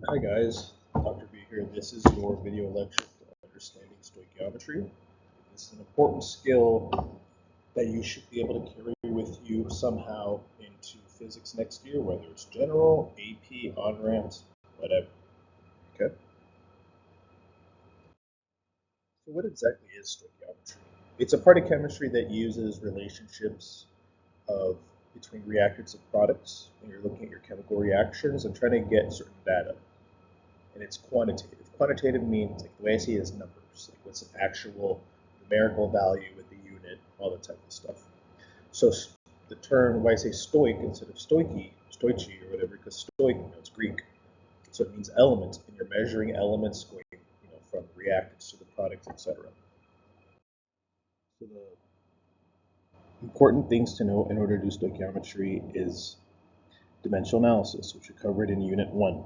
Hi guys, Dr. B here. This is your video lecture for understanding stoichiometry. This is an important skill that you should be able to carry with you somehow into physics next year, whether it's general, AP, on-ramps, whatever. Okay? So what exactly is stoichiometry? It's a part of chemistry that uses relationships of between reactants and products when you're looking at your chemical reactions and trying to get certain data. And it's quantitative. Quantitative means, like, the way I see it is numbers, like what's an actual numerical value with the unit, all that type of stuff. So the term, why I say stoic instead of stoichi or whatever, because stoic, it's Greek, so it means elements, and you're measuring elements going, from reactants to the products, etc. So the important things to know in order to do stoichiometry is dimensional analysis, which we covered in Unit 1.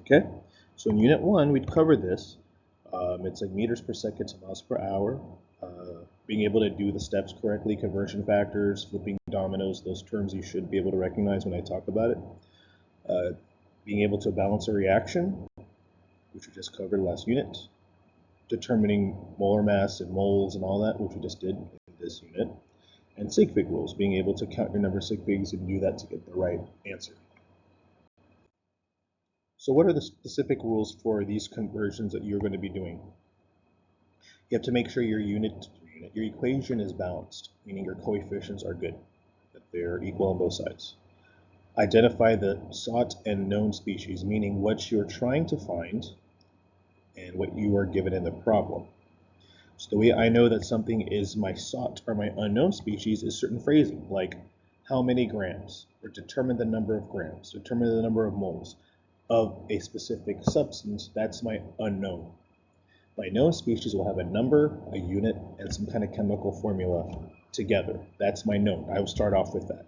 Okay, so in Unit 1, we'd cover this. It's like meters per second to miles per hour. Being able to do the steps correctly, conversion factors, flipping dominoes, those terms you should be able to recognize when I talk about it. Being able to balance a reaction, which we just covered last unit. Determining molar mass and moles and all that, which we just did in this unit. And sig fig rules, being able to count your number of sig figs and do that to get the right answer. So what are the specific rules for these conversions that you're going to be doing? You have to make sure your your equation is balanced, meaning your coefficients are good, that they're equal on both sides. Identify the sought and known species, meaning what you're trying to find and what you are given in the problem. So the way I know that something is my sought or my unknown species is certain phrasing, like how many grams, or determine the number of grams, determine the number of moles of a specific substance. That's my unknown. My known species will have a number, a unit, and some kind of chemical formula together. That's my known. I will start off with that.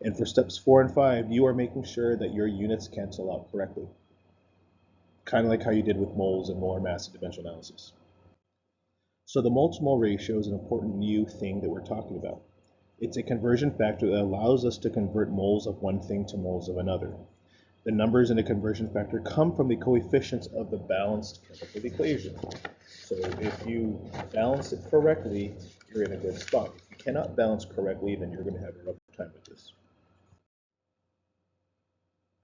And for steps 4 and 5, you are making sure that your units cancel out correctly. Kind of like how you did with moles and molar mass and dimensional analysis. So the mole to mole ratio is an important new thing that we're talking about. It's a conversion factor that allows us to convert moles of one thing to moles of another. The numbers in the conversion factor come from the coefficients of the balanced chemical equation. So if you balance it correctly, you're in a good spot. If you cannot balance correctly, then you're going to have a rough time with this.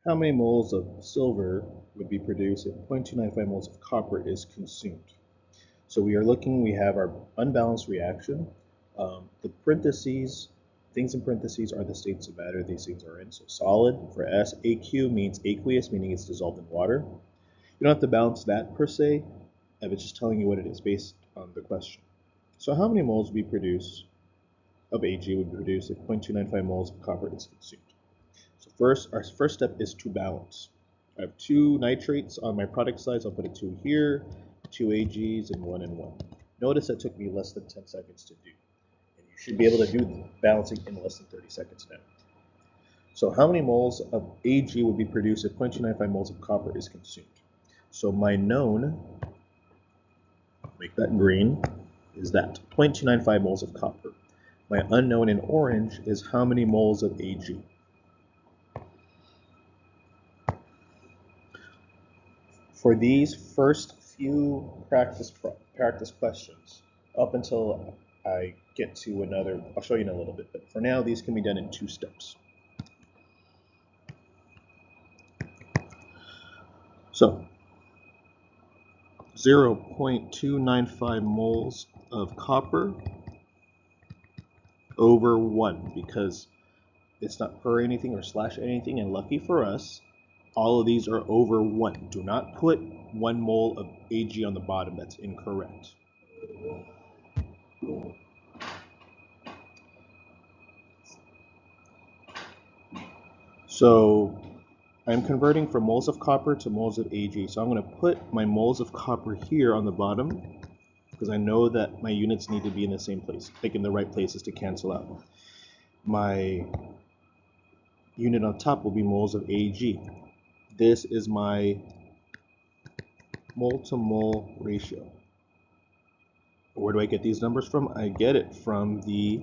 How many moles of silver would be produced if 0.295 moles of copper is consumed? So we have our unbalanced reaction. The parentheses, things in parentheses are the states of matter these things are in. So solid for S, AQ means aqueous, meaning it's dissolved in water. You don't have to balance that per se, if it's just telling you what it is based on the question. So how many moles would be produced of Ag would be produced if 0.295 moles of copper is consumed? So our first step is to balance. I have 2 nitrates on my product slides. I'll put a 2 here, 2 Ags, and 1 and 1. Notice that took me less than 10 seconds to do. And you should be able to do the balancing in less than 30 seconds now. So how many moles of Ag would be produced if 0.295 moles of copper is consumed? So my known, make that green, is that 0.295 moles of copper. My unknown in orange is how many moles of Ag. For these first few practice questions, up until I get to another, I'll show you in a little bit, but for now these can be done in 2 steps. So 0.295 moles of copper over 1, because it's not per anything or slash anything, and lucky for us, all of these are over 1. Do not put 1 mole of Ag on the bottom. That's incorrect. So I'm converting from moles of copper to moles of Ag. So I'm going to put my moles of copper here on the bottom, because I know that my units need to be in the same place, like in the right places to cancel out. My unit on top will be moles of Ag. This is my mole to mole ratio. Where do I get these numbers from? I get it from the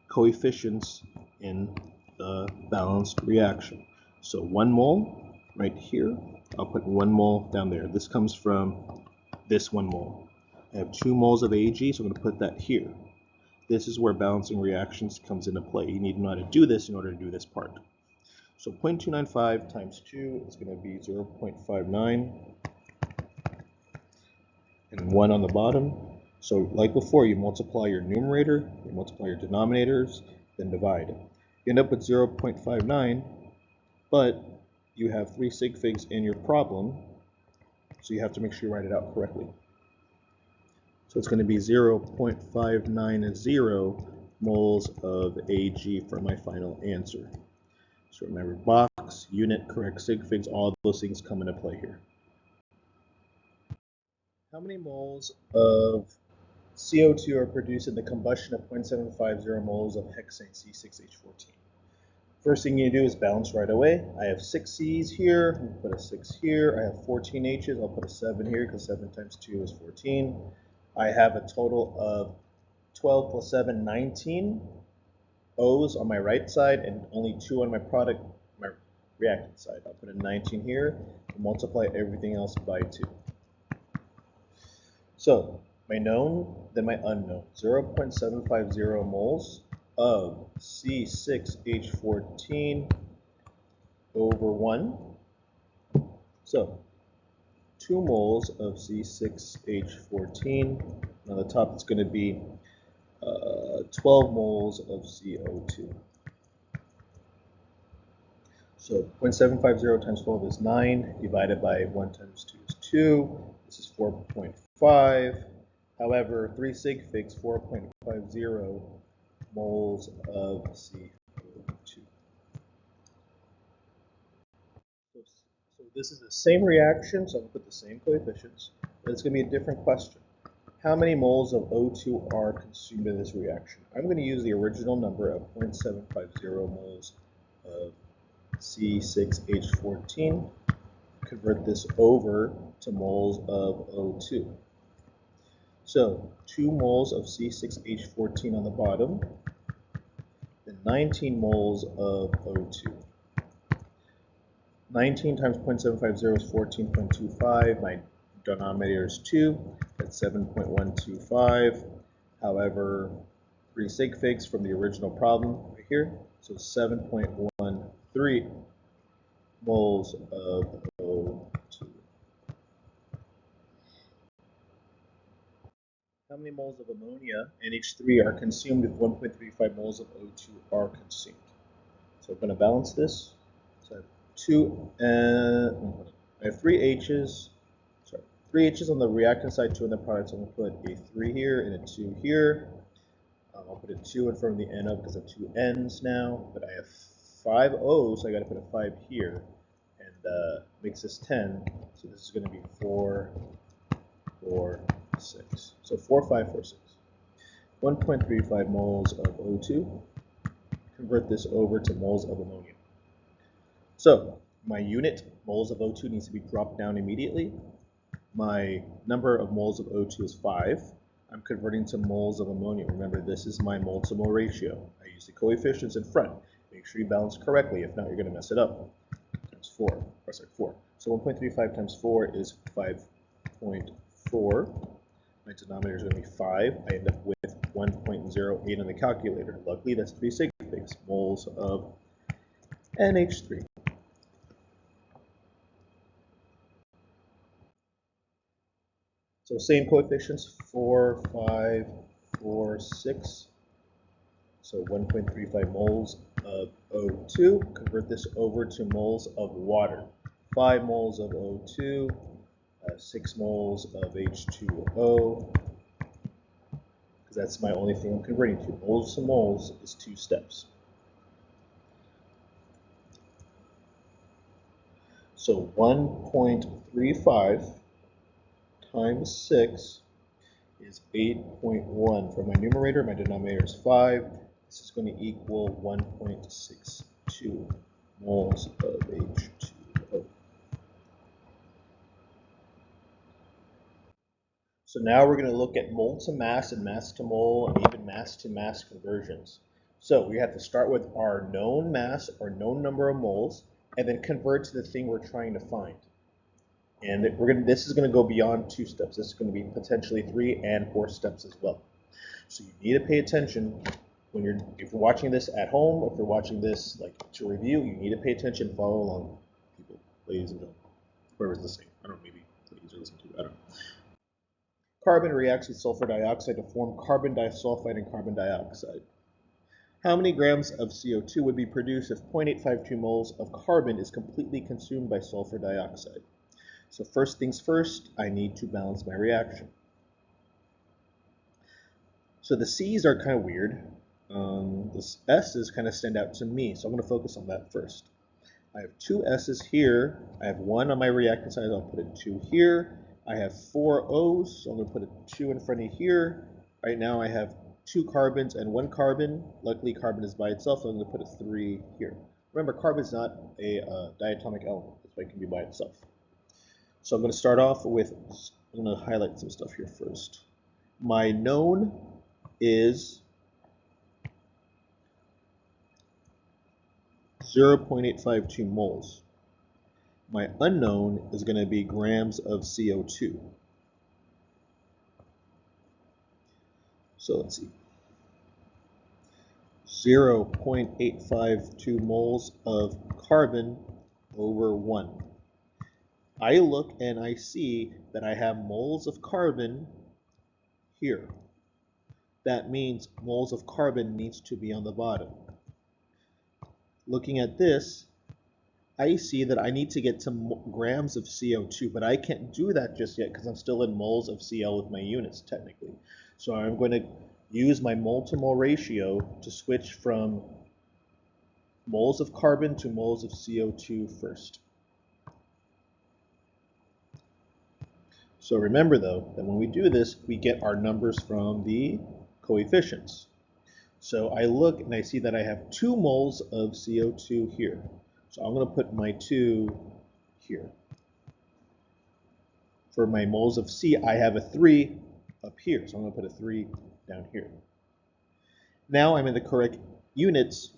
coefficients in the balanced reaction. So 1 mole right here. I'll put 1 mole down there. This comes from this 1 mole. I have 2 moles of Ag, so I'm going to put that here. This is where balancing reactions comes into play. You need to know how to do this in order to do this part. So 0.295 times 2 is going to be 0.59, and 1 on the bottom. So like before, you multiply your numerator, you multiply your denominators, then divide. You end up with 0.59, but you have 3 sig figs in your problem, so you have to make sure you write it out correctly. So it's going to be 0.590 moles of Ag for my final answer. So remember, box, unit, correct sig figs, all of those things come into play here. How many moles of CO2 are produced in the combustion of 0.750 moles of hexane C6H14? First thing you do is balance right away. I have 6 C's here, I'll put a 6 here. I have 14 H's, I'll put a 7 here because 7 times 2 is 14. I have a total of 12 plus 7, 19 O's on my right side and only 2 on my reactant side. I'll put a 19 here and multiply everything else by 2. So my known, then my unknown. 0.750 moles of C6H14 over 1. So 2 moles of C6H14. On the top, it's going to be 12 moles of CO2. So 0.750 times 12 is 9, divided by 1 times 2 is 2. This is 4.5. However, 3 sig figs, 4.50 moles of CO2. So this is the same reaction, so I'm going to put the same coefficients, but it's going to be a different question. How many moles of O2 are consumed in this reaction? I'm going to use the original number of 0.750 moles of C6H14, convert this over to moles of O2. So 2 moles of C6H14 on the bottom, then 19 moles of O2. 19 times 0.750 is 14.25. My denominator is 2. That's 7.125. However, 3 sig figs from the original problem right here. So 7.13 moles of O2. How many moles of ammonia, NH3, are consumed if 1.35 moles of O2 are consumed? So I'm going to balance this. So I have 3 H's. Sorry, 3 H's on the reactant side, 2 on the product. So I'm going to put a 3 here and a 2 here. I'll put a 2 in front of the N of because I have 2 N's now. But I have 5 O's, so I got to put a 5 here. And makes this 10. So this is going to be 4, 4, 6. So 4, 5, 4, 6. 1.35 moles of O2. Convert this over to moles of ammonia. So my unit, moles of O2, needs to be dropped down immediately. My number of moles of O2 is 5. I'm converting to moles of ammonia. Remember, this is my mole to mole ratio. I use the coefficients in front. Make sure you balance correctly. If not, you're going to mess it up. Times 4. So 1.35 times 4 is 5.4. My denominator is going to be 5. I end up with 1.08 on the calculator. Luckily, that's 3 sig figs, moles of NH3. So same coefficients, 4, 5, 4, 6. So 1.35 moles of O2. Convert this over to moles of water. 5 moles of O2, 6 moles of H2O. Because that's my only thing I'm converting to. Moles to moles is 2 steps. So 1.35 times 6 is 8.1. For my numerator, my denominator is 5. This is going to equal 1.62 moles of H2O. So now we're going to look at mole to mass and mass to mole and even mass to mass conversions. So we have to start with our known mass or known number of moles and then convert to the thing we're trying to find. And this is going to go beyond 2 steps. This is going to be potentially 3 and 4 steps as well. So you need to pay attention if you're watching this at home, or if you're watching this like to review, you need to pay attention, follow along, people, ladies and gentlemen. Whoever's listening, I don't know, maybe ladies are listening to it, I don't know. Carbon reacts with sulfur dioxide to form carbon disulfide and carbon dioxide. How many grams of CO2 would be produced if 0.852 moles of carbon is completely consumed by sulfur dioxide? So first things first, I need to balance my reaction. So the C's are kind of weird. The S's kind of stand out to me, so I'm going to focus on that first. I have 2 S's here. I have 1 on my reactant side. I'll put a 2 here. I have 4 O's, so I'm going to put a 2 in front of here. Right now I have 2 carbons and 1 carbon. Luckily, carbon is by itself, so I'm going to put a 3 here. Remember, carbon is not a diatomic element. That's why it can be by itself. So I'm going to start off with, I'm going to highlight some stuff here first. My known is 0.852 moles. My unknown is going to be grams of CO2. So let's see. 0.852 moles of carbon over 1. I look and I see that I have moles of carbon here. That means moles of carbon needs to be on the bottom. Looking at this, I see that I need to get to grams of CO2, but I can't do that just yet because I'm still in moles of Cl with my units technically. So I'm going to use my mole to mole ratio to switch from moles of carbon to moles of CO2 first. So remember though, that when we do this, we get our numbers from the coefficients. So I look and I see that I have 2 moles of CO2 here. So I'm going to put my 2 here. For my moles of C, I have a 3 up here. So I'm going to put a 3 down here. Now I'm in the correct units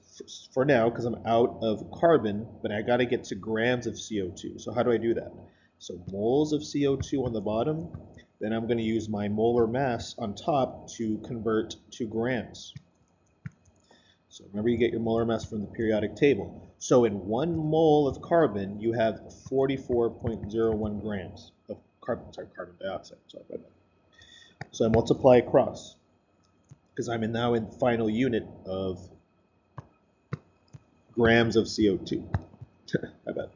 for now because I'm out of carbon, but I got to get to grams of CO2. So how do I do that? So moles of CO2 on the bottom, then I'm going to use my molar mass on top to convert to grams. So remember, you get your molar mass from the periodic table. So in 1 mole of carbon, you have 44.01 grams of carbon dioxide. Sorry about that. So I multiply across because I'm now in the final unit of grams of CO2. I bet.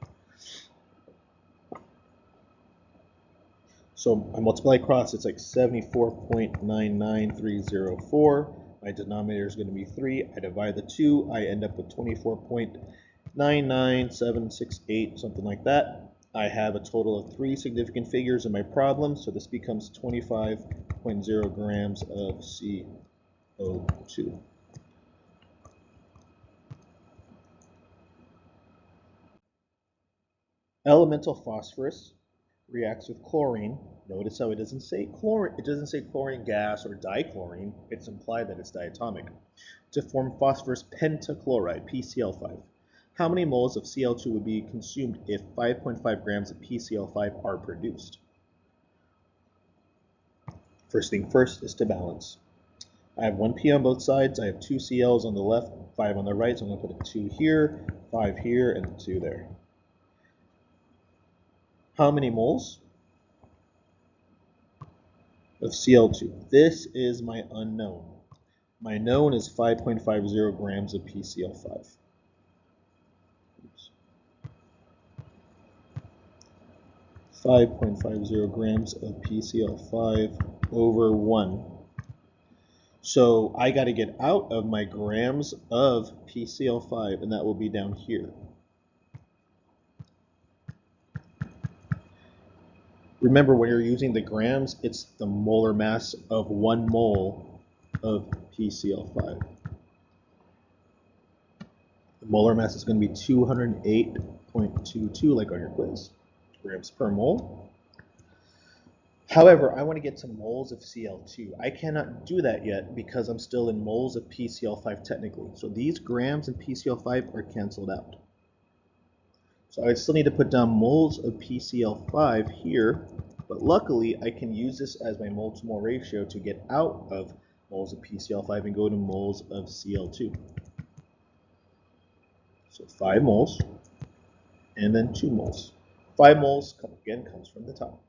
So I multiply across, it's like 74.99304. My denominator is going to be 3. I divide the 2. I end up with 24.99768, something like that. I have a total of 3 significant figures in my problem, so this becomes 25.0 grams of CO2. Elemental phosphorus reacts with chlorine. Notice how it doesn't say chlorine. It doesn't say chlorine gas or dichlorine. It's implied that it's diatomic. To form phosphorus pentachloride, PCl5. How many moles of Cl2 would be consumed if 5.5 grams of PCl5 are produced? First thing first is to balance. I have 1 P on both sides. I have 2 Cl's on the left, 5 on the right. So I'm going to put a 2 here, 5 here, and a 2 there. How many moles of Cl2? This is my unknown. My known is 5.50 grams of PCl5. 5.50 grams of PCl5 over 1. So I got to get out of my grams of PCl5, and that will be down here. Remember, when you're using the grams, it's the molar mass of 1 mole of PCl5. The molar mass is going to be 208.22, like on your quiz, grams per mole. However, I want to get to moles of Cl2. I cannot do that yet because I'm still in moles of PCl5 technically. So these grams and PCl5 are canceled out. So I still need to put down moles of PCl5 here, but luckily I can use this as my mole to mole ratio to get out of moles of PCl5 and go to moles of Cl2. So 5 moles and then 2 moles. 5 moles, again, comes from the top.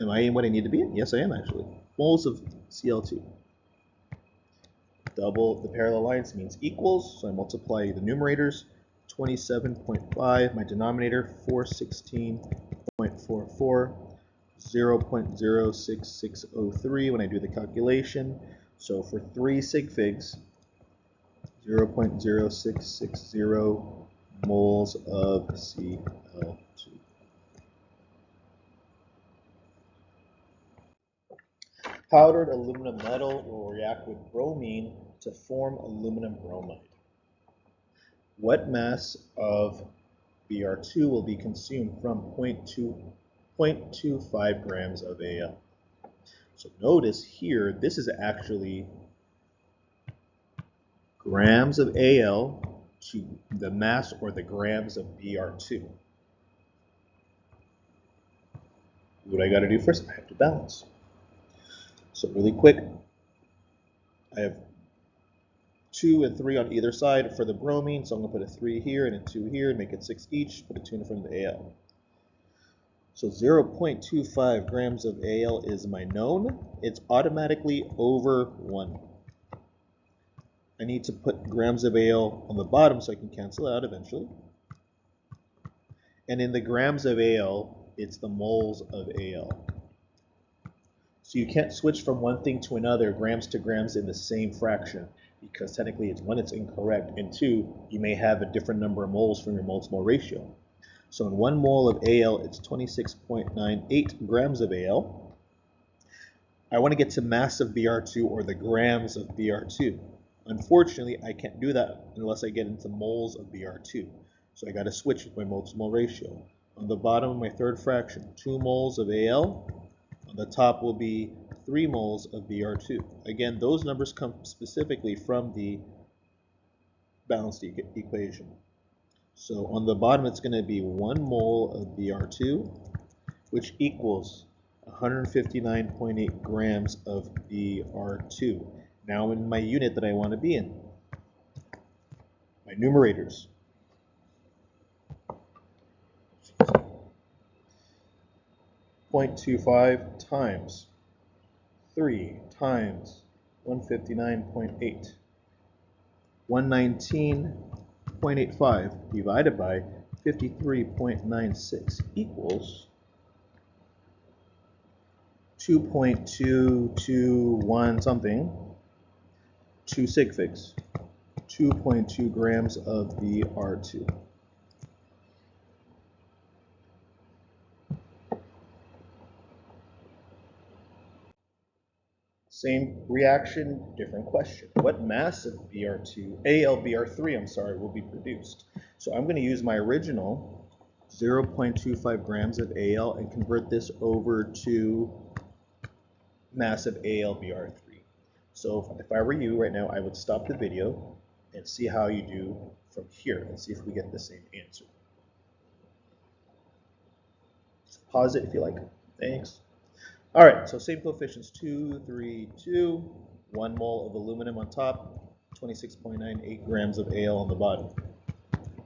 Am I in what I need to be in? Yes, I am actually. Moles of Cl2. Double the parallel lines means equals, so I multiply the numerators. 27.5, my denominator 416.44, 0.06603 when I do the calculation. So for 3 sig figs, 0.0660 moles of Cl2. Powdered aluminum metal will react with bromine to form aluminum bromide. What mass of Br2 will be consumed from 0.25 grams of Al? So notice here, this is actually grams of Al to the mass or the grams of Br2. What I got to do first? I have to balance. So really quick, I have 2 and 3 on either side for the bromine, so I'm going to put a 3 here and a 2 here and make it 6 each, put a 2 in front of the Al. So 0.25 grams of Al is my known. It's automatically over 1. I need to put grams of Al on the bottom so I can cancel out eventually. And in the grams of Al, it's the moles of Al. So you can't switch from one thing to another, grams to grams in the same fraction, because technically it's one, it's incorrect, and two, you may have a different number of moles from your mole to mole ratio. So in 1 mole of Al, it's 26.98 grams of Al. I want to get to mass of Br2 or the grams of Br2. Unfortunately, I can't do that unless I get into moles of Br2. So I got to switch with my mole to mole ratio. On the bottom of my third fraction, 2 moles of Al. On the top will be 3 moles of Br2. Again, those numbers come specifically from the balanced equation. So on the bottom, it's going to be 1 mole of Br2, which equals 159.8 grams of Br2. Now in my unit that I want to be in, my numerators. .25 times 3 times 159.8. 119.85 divided by 53.96 equals 2.221 something, 2 sig figs, 2.2 grams of Br2. Same reaction, different question. What mass of AlBr3, will be produced? So I'm going to use my original 0.25 grams of Al and convert this over to mass of AlBr3. So if I were you right now, I would stop the video and see how you do from here and see if we get the same answer. So pause it if you like. Thanks. All right, so same coefficients, 2, 3, 2, 1 mole of aluminum on top, 26.98 grams of Al on the bottom.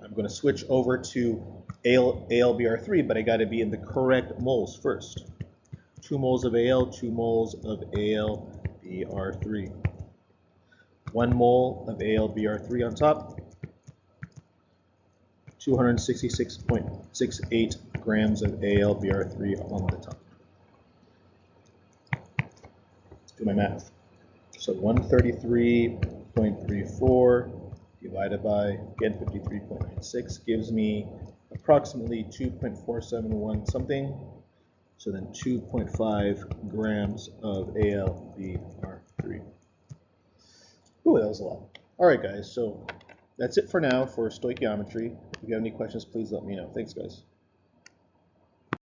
I'm going to switch over to AlBr3, but I got to be in the correct moles first. 2 moles of Al, 2 moles of AlBr3. 1 mole of AlBr3 on top, 266.68 grams of AlBr3 on the top. Do my math. So 133.34 divided by, again, 53.96 gives me approximately 2.471 something. So then 2.5 grams of AlBr3. Ooh, that was a lot. All right, guys, so that's it for now for stoichiometry. If you have any questions, please let me know. Thanks, guys.